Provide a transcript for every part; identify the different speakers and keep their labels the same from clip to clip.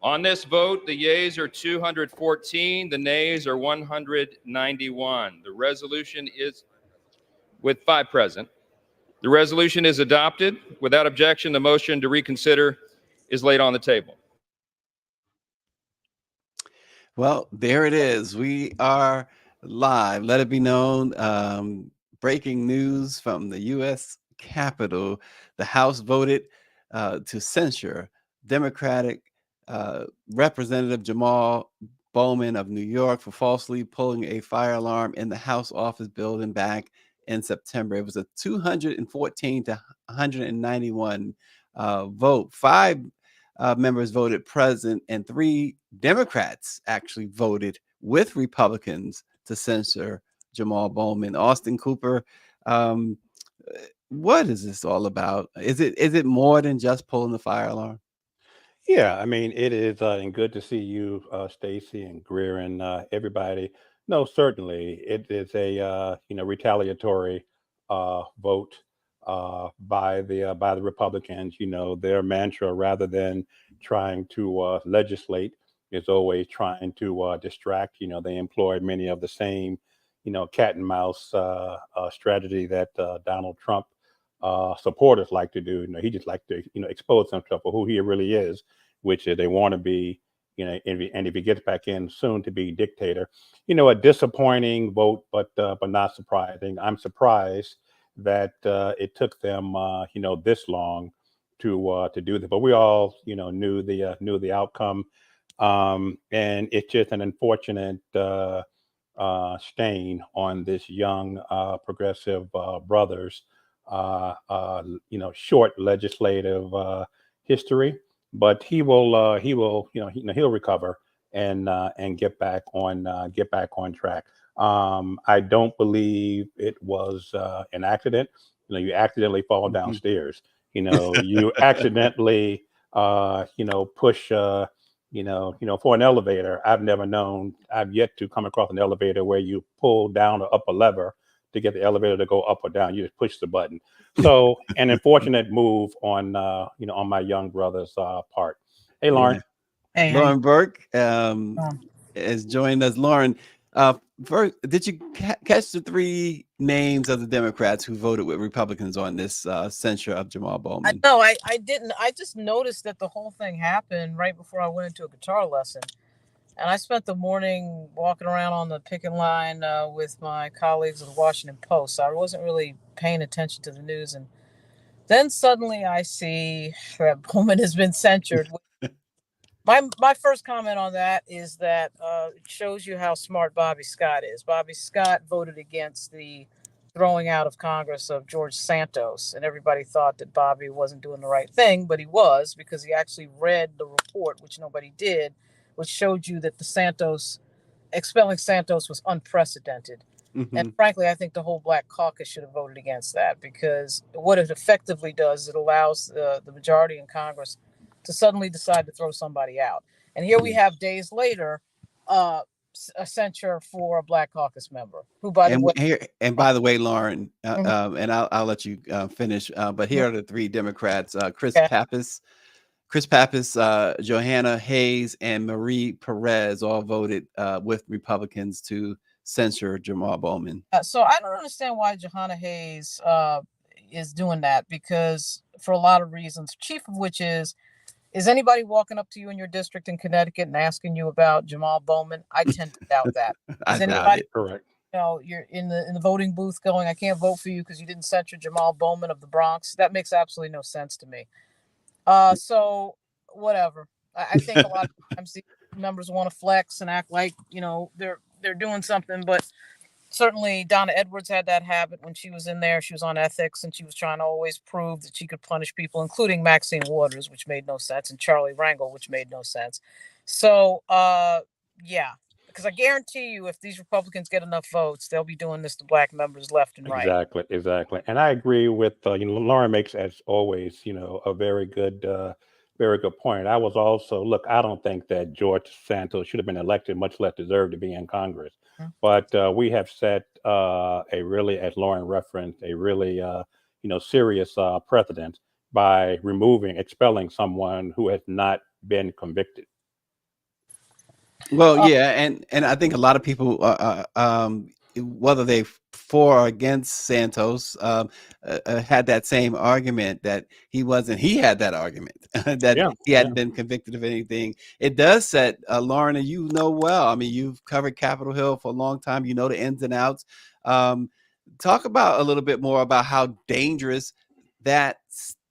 Speaker 1: On this vote, the yeas are 214, the nays are 191. The resolution is, with 5 present, the resolution is adopted. Without objection, the motion to reconsider is laid on the table.
Speaker 2: Well, there it is. We are live. Let it be known. Breaking news from the U.S. Capitol. The House voted to censure Democratic Representative Jamaal Bowman of New York for falsely pulling a fire alarm in the House office building back in September. It was a 214 to 191 vote. 5 members voted present, and 3 Democrats actually voted with Republicans to censure Jamaal Bowman. Austin Cooper, what is this all about? Is it more than just pulling the fire alarm?
Speaker 3: Yeah, I mean, it is, and good to see you, Stacy and Greer and everybody. No, certainly, it is a retaliatory vote by the Republicans. You know, their mantra, rather than trying to legislate, is always trying to distract. You know, they employ many of the same, cat and mouse strategy that Donald Trump supporters like to do. You know, he just like to expose himself for who he really is, which is they want to be, and if he gets back in soon, to be dictator. A disappointing vote, but not surprising. I'm surprised that it took them this long to do that, but we all knew the outcome, and it's just an unfortunate stain on this young progressive brother's short legislative history. But he'll recover and get back on track. I don't believe it was an accident. You accidentally fall downstairs. You accidentally push for an elevator. I've yet to come across an elevator where you pull down or up a lever to get the elevator to go up or down. You just push the button. So an unfortunate move on my young brother's part. Hey, Lauren.
Speaker 2: Hey, Lauren Burke has joined us. Lauren, first, did you catch the 3 names of the Democrats who voted with Republicans on this censure of Jamaal Bowman?
Speaker 4: No, I didn't. I just noticed that the whole thing happened right before I went into a guitar lesson. And I spent the morning walking around on the picket line with my colleagues at the Washington Post. So I wasn't really paying attention to the news. And then suddenly I see that Bowman has been censured. My first comment on that is that it shows you how smart Bobby Scott is. Bobby Scott voted against the throwing out of Congress of George Santos. And everybody thought that Bobby wasn't doing the right thing, but he was, because he actually read the report, which nobody did, which showed you that expelling Santos was unprecedented. Mm-hmm. And frankly, I think the whole Black Caucus should have voted against that, because what it effectively does is it allows the majority in Congress to suddenly decide to throw somebody out. And here we have, days later, a censure for a Black Caucus member, who, by the way,
Speaker 2: Lauren, and I'll let you finish. But here are the 3 Democrats: Chris Pappas, Johanna Hayes, and Marie Perez all voted with Republicans to censure Jamaal Bowman.
Speaker 4: So I don't understand why Johanna Hayes is doing that, because for a lot of reasons, chief of which is anybody walking up to you in your district in Connecticut and asking you about Jamaal Bowman? I tend to doubt that. Is anybody,
Speaker 3: correct?
Speaker 4: You're in the voting booth going, I can't vote for you because you didn't censure Jamaal Bowman of the Bronx. That makes absolutely no sense to me. So whatever. I think a lot of times the members want to flex and act like, they're doing something, but certainly Donna Edwards had that habit when she was in there. She was on ethics, and she was trying to always prove that she could punish people, including Maxine Waters, which made no sense, and Charlie Rangel, which made no sense. So, yeah, because I guarantee you, if these Republicans get enough votes, they'll be doing this to Black members left and right.
Speaker 3: Exactly. And I agree with, Lauren makes, as always, a very good point. I was also, look, I don't think that George Santos should have been elected, much less deserved to be in Congress. Mm-hmm. But we have set a really, as Lauren referenced, a really, serious precedent by expelling someone who has not been convicted.
Speaker 2: Well,
Speaker 4: Uh,
Speaker 2: yeah, and I think a lot of people, whether they for or against Santos, had that same argument that he wasn't. He had that argument that
Speaker 3: Yeah,
Speaker 2: he
Speaker 3: yeah.
Speaker 2: hadn't been convicted of anything. It does set Lauren, and you know well. I mean, you've covered Capitol Hill for a long time. You know the ins and outs. Um, Talk about a little bit more about how dangerous that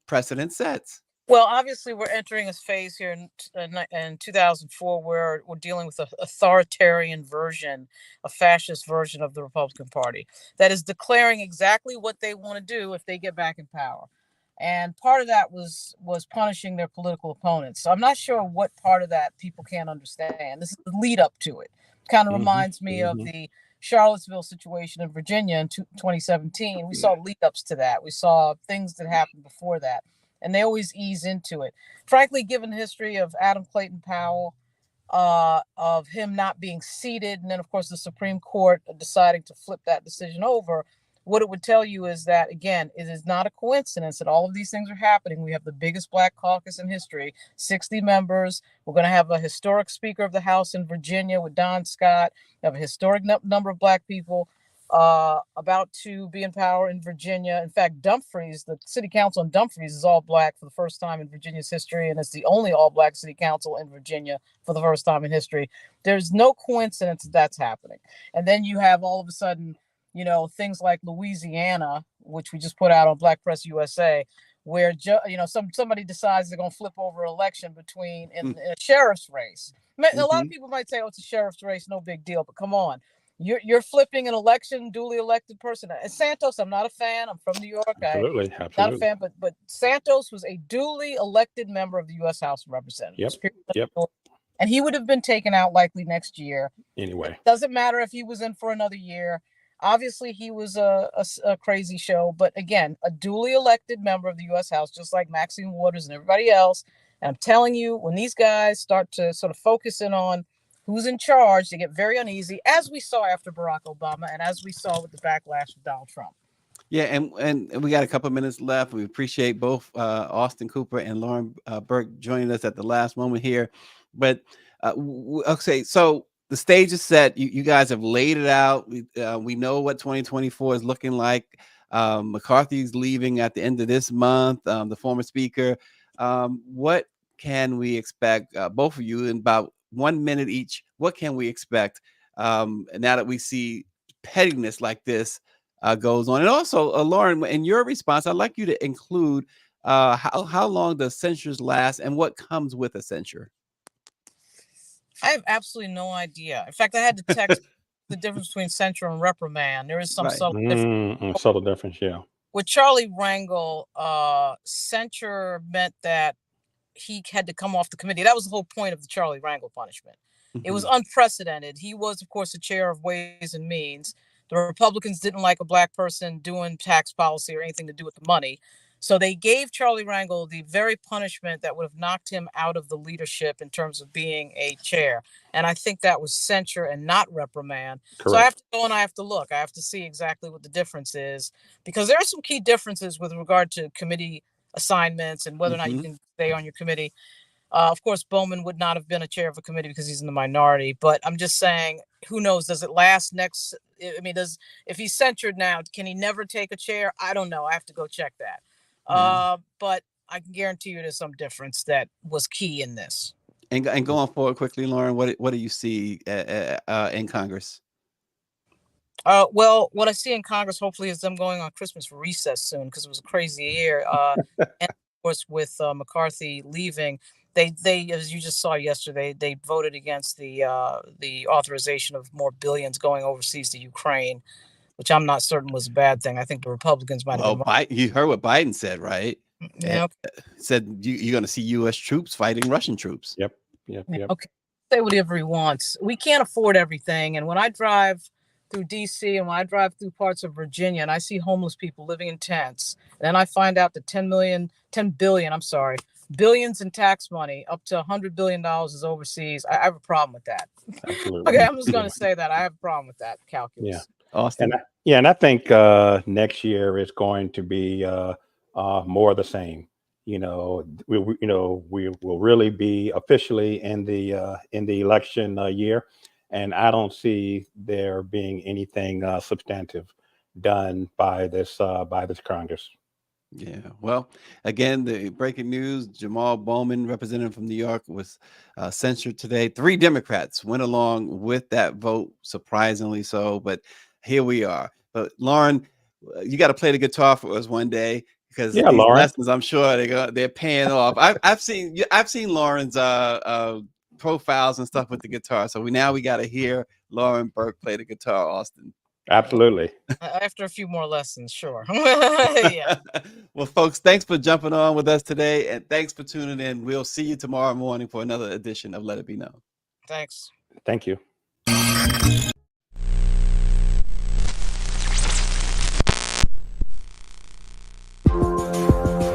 Speaker 2: precedent sets.
Speaker 4: Well, obviously, we're entering a phase here in 2004 where we're dealing with an authoritarian version, a fascist version of the Republican Party that is declaring exactly what they want to do if they get back in power. And part of that was punishing their political opponents. So I'm not sure what part of that people can't understand. This is the lead up to it. Kind of
Speaker 3: Hmm.
Speaker 4: reminds me of the Charlottesville situation in Virginia in 2017. We saw lead ups to that. We saw things that happened before that, and they always ease into it. Frankly, given the history of Adam Clayton Powell, of him not being seated, and then of course the Supreme Court deciding to flip that decision over, what it would tell you is that, again, it is not a coincidence that all of these things are happening. We have the biggest Black caucus in history, 60 members. We're going to have a historic Speaker of the House in Virginia with Don Scott. We have a historic number of Black people about to be in power in Virginia. In fact, Dumfries, the city council in Dumfries, is all Black for the first time in Virginia's history, and it's the only all Black city council in Virginia for the first time in history. There's no coincidence that that's happening. And then you have all of a sudden, things like Louisiana, which we just put out on Black Press USA, where somebody decides they're going to flip over an election in a sheriff's race. A lot of people might say, "Oh, it's a sheriff's race, no big deal." But come on, you're flipping an election, duly elected person. And Santos, I'm not a fan. I'm from New York.
Speaker 3: Absolutely,
Speaker 4: Not a
Speaker 3: absolutely.
Speaker 4: fan, but Santos was a duly elected member of the U.S. House of Representatives.
Speaker 3: Yep.
Speaker 4: And he would have been taken out likely next year.
Speaker 3: Anyway,
Speaker 4: It doesn't matter if he was in for another year. Obviously, he was a crazy show, but again, a duly elected member of the U.S. House, just like Maxine Waters and everybody else. And I'm telling you, when these guys start to sort of focus in on who's in charge, they get very uneasy, as we saw after Barack Obama and as we saw with the backlash of Donald Trump.
Speaker 2: Yeah, and we got a couple of minutes left. We appreciate both Austin Cooper and Lauren Burke joining us at the last moment here. But okay, so the stage is set. You guys have laid it out. We know what 2024 is looking like. McCarthy's leaving at the end of this month, the former speaker. What can we expect, both of you, in about 1 minute each? What can we expect now that we see pettiness like this goes on? And also, Lauren, in your response, I'd like you to include how long does censures last and what comes with a censure?
Speaker 4: I have absolutely no idea. In fact, I had to text the difference between censure and reprimand. There is some subtle difference.
Speaker 3: subtle difference, yeah.
Speaker 4: With Charlie Rangel, censure meant that he had to come off the committee. That was the whole point of the Charlie Rangel punishment. It was unprecedented. He was, of course, the chair of Ways and Means. The Republicans didn't like a Black person doing tax policy or anything to do with the money. So they gave Charlie Rangel the very punishment that would have knocked him out of the leadership in terms of being a chair. And I think that was censure and not reprimand.
Speaker 3: Correct.
Speaker 4: So I have to go and I have to look. I have to see exactly what the difference is, because there are some key differences with regard to committee assignments and whether or not you can stay on your committee. Of course, Bowman would not have been a chair of a committee because he's in the minority. But I'm just saying, who knows? Does it last next? I mean, if he's censured now, can he never take a chair? I don't know. I have to go check that. But I can guarantee you there's some difference that was key in this.
Speaker 2: And going forward quickly, Lauren, what do you see in Congress?
Speaker 4: Well, what I see in Congress, hopefully, is them going on Christmas recess soon, because it was a crazy year. And of course, with McCarthy leaving, they, as you just saw yesterday, they voted against the authorization of more billions going overseas to Ukraine, which I'm not certain was a bad thing. I think the Republicans might have.
Speaker 2: Well, you heard what Biden said, right?
Speaker 4: Yeah.
Speaker 2: Said you're going to see U.S. troops fighting Russian troops.
Speaker 3: Yep.
Speaker 4: Okay. Say whatever he wants. We can't afford everything. And when I drive through D.C. and when I drive through parts of Virginia and I see homeless people living in tents, and then I find out that 10 billions in tax money, up to $100 billion is overseas, I have a problem with that.
Speaker 3: Absolutely.
Speaker 4: Okay, I'm just going to say that. I have a problem with that calculus.
Speaker 3: Yeah.
Speaker 2: Austin?
Speaker 3: And I think next year is going to be more of the same. we will really be officially in the election year, and I don't see there being anything substantive done by this Congress.
Speaker 2: Yeah. Well, again, the breaking news: Jamaal Bowman, representative from New York, was censured today. 3 Democrats went along with that vote, surprisingly so. But here we are. But Lauren, you got to play the guitar for us one day, because
Speaker 3: Yeah,
Speaker 2: these
Speaker 3: Lauren.
Speaker 2: lessons, I'm sure they're paying off. I've seen Lauren's profiles and stuff with the guitar. So we got to hear Lauren Burke play the guitar, Austin.
Speaker 3: Absolutely.
Speaker 4: After a few more lessons, sure. Yeah.
Speaker 2: Well, folks, thanks for jumping on with us today, and thanks for tuning in. We'll see you tomorrow morning for another edition of Let It Be Known.
Speaker 4: Thanks.
Speaker 3: Thank you.